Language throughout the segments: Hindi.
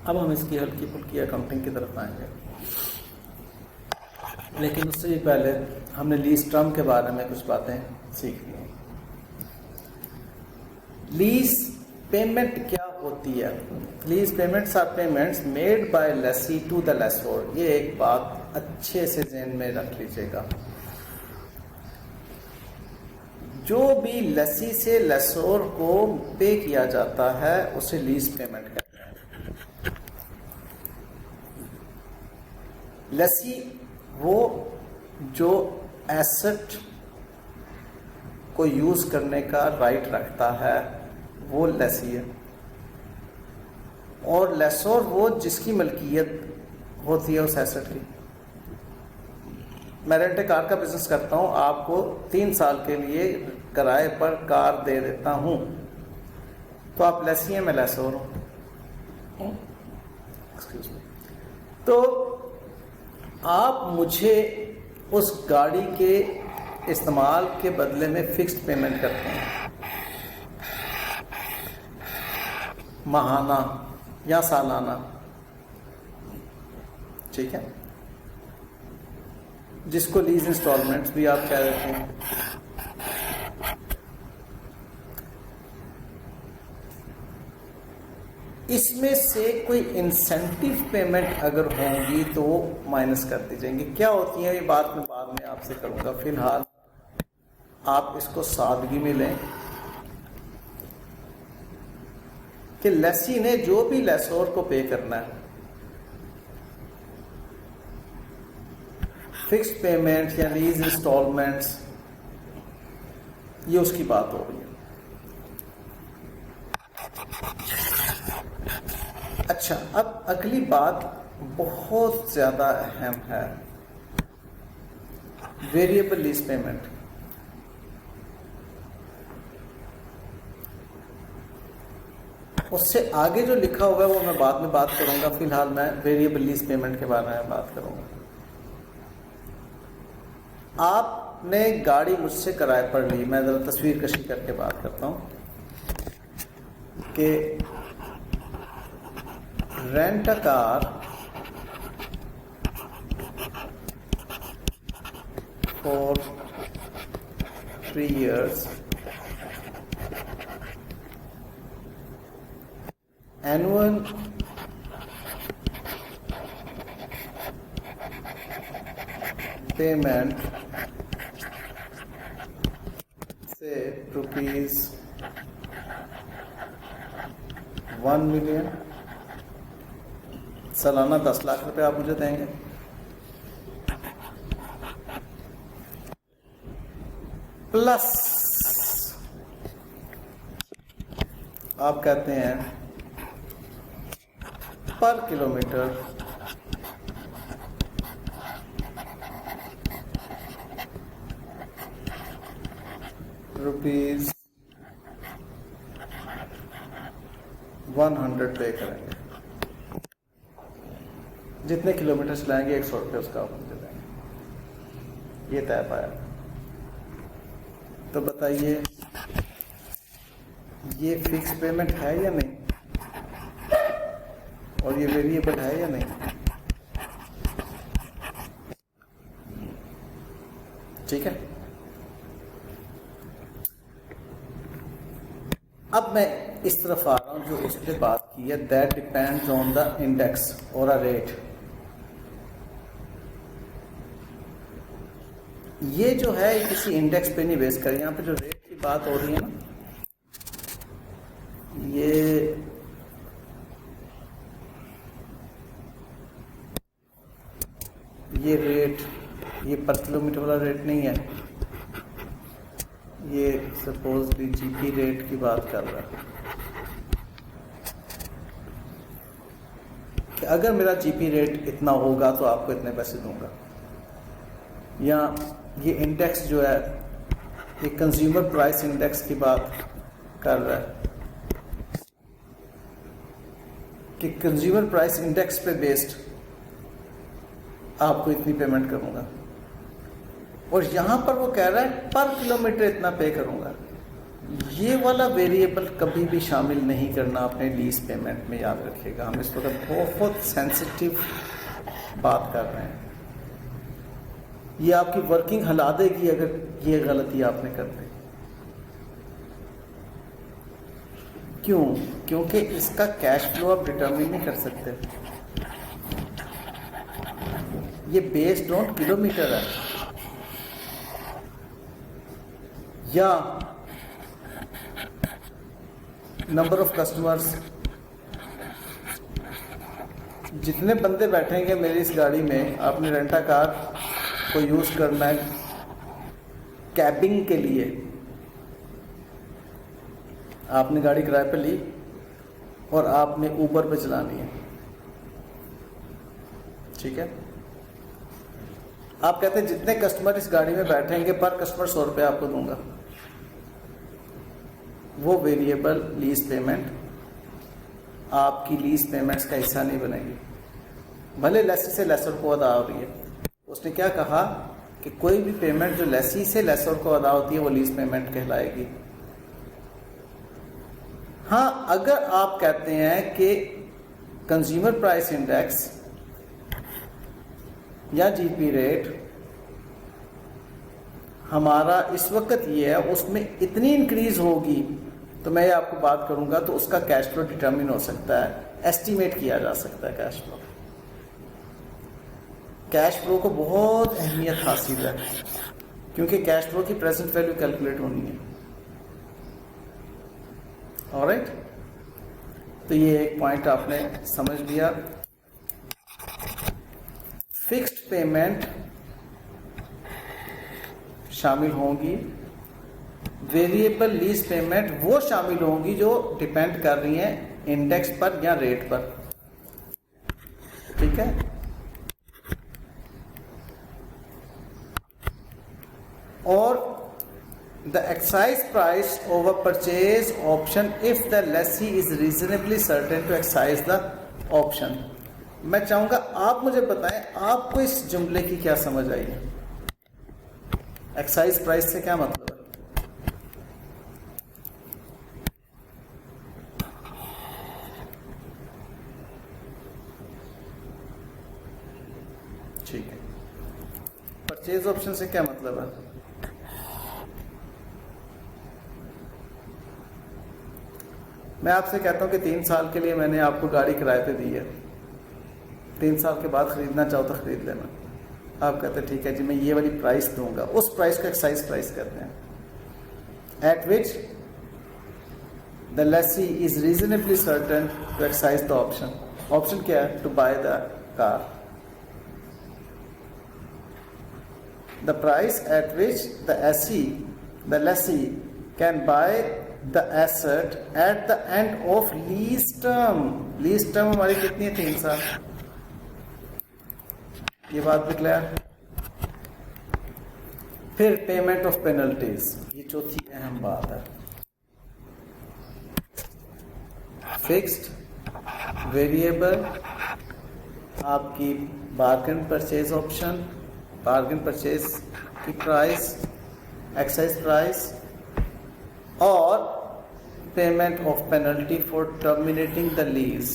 अब हम इसकी हल्की फुल्की अकाउंटिंग की तरफ आएंगे, लेकिन उससे भी पहले हमने लीज टर्म के बारे में कुछ बातें सीख ली। लीज पेमेंट क्या होती है? Lease payments are payments made by lessee to the lessor. ये एक बात अच्छे से ध्यान में रख लीजिएगा, जो भी लेसी से लेसोर को पे किया जाता है उसे लीज पेमेंट कहते हैं। लेसी वो जो एसेट को यूज करने का राइट रखता है वो लेसी है, और लेसोर वो जिसकी मलकियत होती है उस एसेट की। मैं रेंट कार का बिजनेस करता हूं, आपको 3 साल के लिए किराए पर कार दे देता हूं, तो आप लेसी हैं, मैं लेसोर हूं। Excuse me. तो आप मुझे उस गाड़ी के इस्तेमाल के बदले में फिक्स्ड पेमेंट करते हैं, माहाना या सालाना, ठीक है, जिसको लीज इंस्टॉलमेंट्स भी आप कह देते हैं। इसमें से कोई इंसेंटिव पेमेंट अगर होंगी तो वो माइनस कर दी जाएंगी। क्या होती है ये बात मैं बाद में आपसे करूंगा, फिलहाल आप इसको सादगी में लें कि लेसी ने जो भी लेसोर को पे करना है, फिक्स्ड पेमेंट या लीज इंस्टॉलमेंट्स, ये उसकी बात हो रही है। अच्छा, अब अगली बात बहुत ज्यादा अहम है, वेरिएबल लीज पेमेंट। उससे आगे जो लिखा हुआ है वो मैं बाद में बात करूंगा, फिलहाल मैं वेरिएबल लीज पेमेंट के बारे में बात करूंगा। आपने गाड़ी मुझसे किराए पर ली, मैं जरा तस्वीर कशी करके बात करता हूं कि rent a car for 3 years, annual payment से ₹1 million, सालाना 10 लाख रुपए आप मुझे देंगे। प्लस आप कहते हैं पर किलोमीटर ₹100 पे करेंगे। जितने किलोमीटर चलाएंगे 100 रुपये उसका आप मुझे देंगे। ये तय पाया। तो बताइए ये फिक्स पेमेंट है या नहीं, और ये वेरिएबल है या नहीं? ठीक है। अब मैं इस तरफ आ रहा हूं जो उसने बात की है, that depends on the index और अ रेट। ये जो है किसी इंडेक्स पे नहीं बेस कर, यहां पे जो रेट की बात हो रही है ना, ये रेट, ये पर किलोमीटर वाला रेट नहीं है, ये सपोजली जीपी रेट की बात कर रहा है कि अगर मेरा जीपी रेट इतना होगा तो आपको इतने पैसे दूंगा। या ये इंडेक्स जो है ये कंज्यूमर प्राइस इंडेक्स की बात कर रहा है कि कंज्यूमर प्राइस इंडेक्स पे बेस्ड आपको इतनी पेमेंट करूंगा, और यहां पर वो कह रहा है पर किलोमीटर इतना पे करूंगा। ये वाला वेरिएबल कभी भी शामिल नहीं करना अपने लीज पेमेंट में, याद रखिएगा। हम इस वक्त बहुत सेंसिटिव बात कर रहे हैं। ये आपकी वर्किंग हिला देगी अगर ये गलती आपने कर दी। क्यों? क्योंकि इसका कैश फ्लो आप डिटरमिन नहीं कर सकते। ये बेस्ड ऑन किलोमीटर है या नंबर ऑफ कस्टमर्स। जितने बंदे बैठेंगे मेरी इस गाड़ी में, आपने रेंटा कार को यूज करना है कैबिंग के लिए, आपने गाड़ी किराए पे ली और आपने ऊबर पे चलानी है, ठीक है। आप कहते हैं जितने कस्टमर इस गाड़ी में बैठेंगे पर कस्टमर 100 रुपये आपको दूंगा। वो वेरिएबल लीज पेमेंट आपकी लीज पेमेंट्स का हिस्सा नहीं बनेगी, भले लेसी से लेसर को अदा हो रही है। उसने क्या कहा कि कोई भी पेमेंट जो लेसी से लेसर को अदा होती है वो लीज पेमेंट कहलाएगी। हाँ, अगर आप कहते हैं कि कंज्यूमर प्राइस इंडेक्स या जीपी रेट हमारा इस वक्त ये है, उसमें इतनी इंक्रीज होगी तो मैं ये आपको बात करूंगा, तो उसका कैश फ्लो डिटरमिन हो सकता है, एस्टिमेट किया जा सकता है कैश फ्लो। कैश फ्लो को बहुत अहमियत हासिल है क्योंकि कैश फ्लो की प्रेजेंट वैल्यू कैलकुलेट होनी है। ऑलराइट, तो ये एक पॉइंट आपने समझ लिया। फिक्स्ड पेमेंट शामिल होंगी, वेरिएबल लीज पेमेंट वो शामिल होंगी जो डिपेंड कर रही हैं इंडेक्स पर या रेट पर, ठीक है। और the excise price over purchase option if the lessee is reasonably certain to excise the option। मैं चाहूंगा आप मुझे बताएं आपको इस जुमले की क्या समझ आई है। एक्साइज प्राइस से क्या मतलब है? ठीक है। परचेज ऑप्शन से क्या मतलब है? मैं आपसे कहता हूं कि 3 साल के लिए मैंने आपको गाड़ी किराए पे दी है, 3 साल के बाद खरीदना चाहो तो खरीद लेना। आप कहते हैं ठीक है जी मैं ये वाली प्राइस दूंगा, उस प्राइस का एक्साइज प्राइस कहते हैं। At which the lessee is reasonably certain to exercise the option. Option क्या है? To buy the car. The price at which the lessee can buy the asset at the end of lease term। Lease term हमारी कितनी है? 3 साल। ये बात भी क्लियर। फिर पेमेंट ऑफ पेनल्टीज, ये चौथी अहम बात है। फिक्स्ड, वेरिएबल, आपकी bargain purchase option, bargain purchase की प्राइस, एक्साइज प्राइस, और payment of penalty for terminating the lease.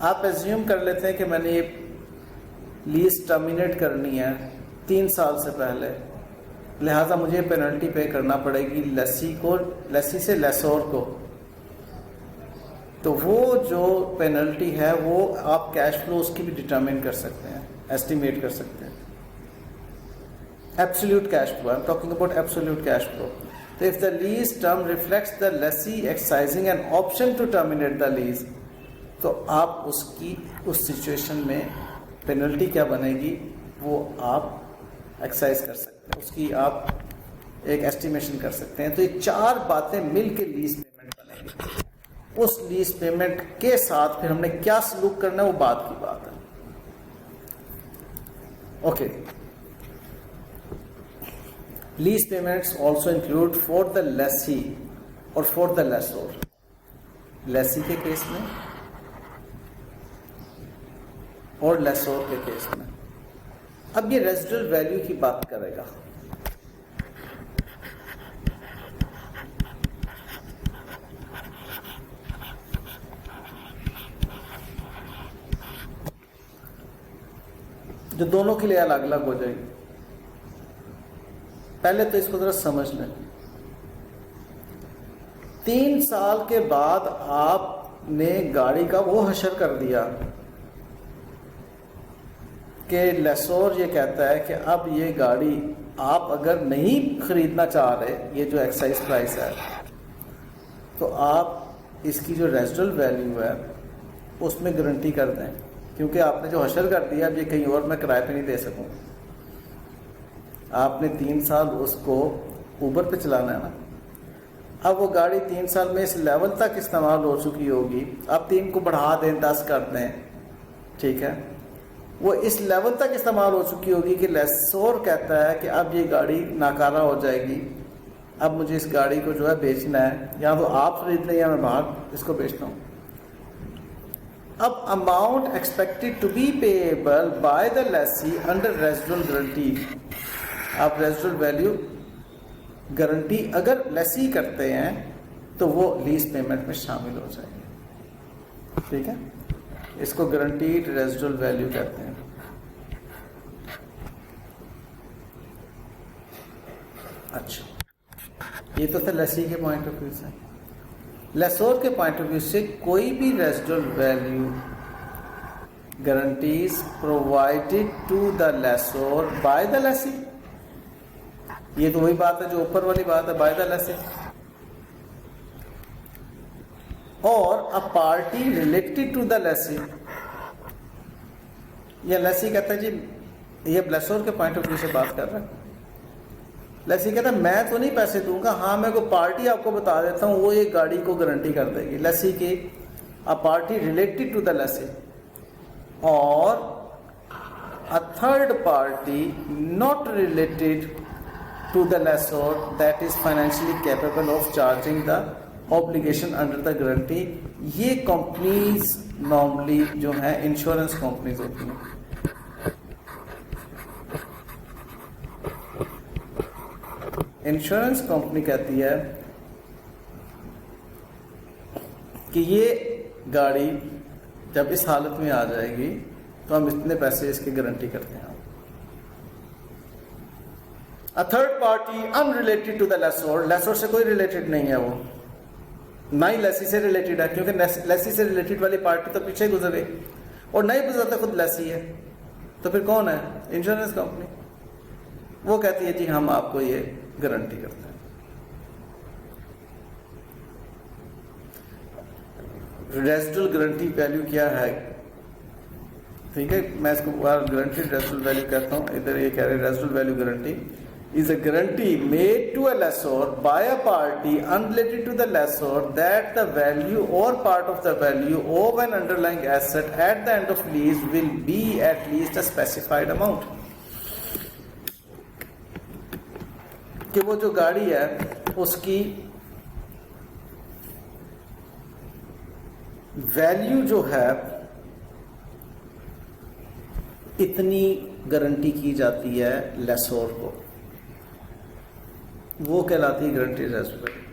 आप एज्यूम कर लेते हैं कि मैंने ये लीज टर्मिनेट करनी है 3 साल से पहले, लिहाजा मुझे पेनल्टी पे करना पड़ेगी लेसी से लेसोर को। तो वो जो पेनल्टी है वो आप कैश फ्लो उसकी भी डिटरमिन कर सकते हैं, एस्टिमेट कर सकते हैं। Absolute cash flow, I am talking about absolute cash flow. So if the lease term reflects the lessee exercising an option to terminate the lease, तो आप उसकी उस सिचुएशन में पेनल्टी क्या बनेगी वो आप एक्सरसाइज कर सकते हैं, उसकी आप एक एस्टिमेशन कर सकते हैं। तो ये 4 बातें मिल के लीज पेमेंट बनेगी। उस लीज पेमेंट के साथ फिर हमने क्या सलूक करना है वो बात की बात है। Okay, lease payments also include for the lessee और फॉर द लेसोर। लेसी के केस में और लेसोर के केस में। अब ये रेजिडुअल वैल्यू की बात करेगा। जो दोनों के लिए अलग अलग हो जाएगी। पहले तो इसको जरा समझ लें। 3 साल के बाद आपने गाड़ी का वो हशर कर दिया कि लेसोर ये कहता है कि अब ये गाड़ी आप अगर नहीं खरीदना चाह रहे, ये जो एक्साइज प्राइस है, तो आप इसकी जो रेजिडुअल वैल्यू है उसमें गारंटी कर दें, क्योंकि आपने जो हशर कर दिया अब ये कहीं और मैं किराए पे नहीं दे सकूँ। आपने 3 साल उसको ऊबर पे चलाना है ना। अब वो गाड़ी 3 साल में इस लेवल तक इस्तेमाल हो चुकी होगी, अब 3 को बढ़ा दें, 10 कर दें, ठीक है, वो इस लेवल तक इस्तेमाल हो चुकी होगी कि लेसोर कहता है कि अब ये गाड़ी नाकारा हो जाएगी, अब मुझे इस गाड़ी को जो है बेचना है, या तो आप खरीद लें या मैं बाहर इसको बेचता हूँ। अब amount expected to be payable by the lessee under residual guarantee, आप रेजिडुअल वैल्यू गारंटी अगर लेसी करते हैं तो वो लीज पेमेंट में शामिल हो जाएगी, ठीक है। इसको गारंटीड रेजिडुअल वैल्यू कहते हैं। अच्छा, ये तो था लेसी के पॉइंट ऑफ व्यू से। लेसोर के पॉइंट ऑफ व्यू से कोई भी residual value guarantees provided to the lessor by the lessee, ये तो वही बात है जो ऊपर वाली बात है, बाय द लेसी, और a party related to the lessee. ये लेसी कहता है जी, ये लेसोर के पॉइंट ऑफ व्यू से बात कर रहा है। लेसी कहता है मैं तो नहीं पैसे दूंगा, हाँ मैं को पार्टी आपको बता देता हूँ, वो ये गाड़ी को गारंटी कर देगी। लेसी की a party related to the lessee और a third party not related to the lessor that is financially capable of charging the obligation under the guarantee। ये कंपनीज नॉर्मली जो है इंश्योरेंस कंपनीज होती हैं। इंश्योरेंस कंपनी कहती है कि ये गाड़ी जब इस हालत में आ जाएगी तो हम इतने पैसे इसकी गारंटी करते हैं। A third party unrelated to the lessor, लेसोर से कोई रिलेटेड नहीं है, वो ना ही लेसी से रिलेटेड है, क्योंकि लेसी से रिलेटेड वाली पार्टी तो पीछे गुजर गई, और नहीं गुजरता खुद लेसी है, तो फिर कौन है? Insurance company. वो कहती है जी हम आपको ये गारंटी करते हैं। रेजिडुअल गारंटी वैल्यू क्या है? ठीक है, मैं इसको गारंटीड रेजिडुअल वैल्यू कहता हूँ। इधर ये कह रहे हैं residual value guarantee is a guarantee made to a lessor by a party unrelated to the lessor that the value or part of the value of an underlying asset at the end of lease will be at least a specified amount। कि वो जो गाड़ी है उसकी वैल्यू जो है इतनी गारंटी की जाती है लेसोर को, वो कहलाती है गारंटीड रेजिडुअल वैल्यू।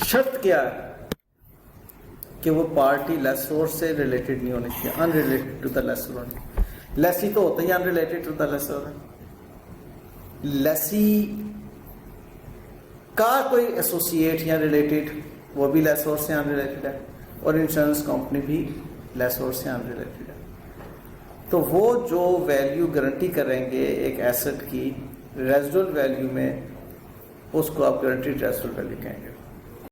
शर्त क्या है कि वो पार्टी लेसोर से रिलेटेड नहीं होनी चाहिए, अनरिलेटेड टू द लेसोर होनी। लेसी तो होता ही अनरिलेटेड टू द लेसोर है। लेसी का कोई एसोसिएट या रिलेटेड वो भी लेसोर से अनरिलेटेड है, और इंश्योरेंस कंपनी भी लेसोर से अनरिलेटेड है। तो वो जो वैल्यू गारंटी करेंगे एक एसेट की रेजिडुअल वैल्यू में, उसको आप गारंटीड रेजिडुअल वैल्यू कहेंगे।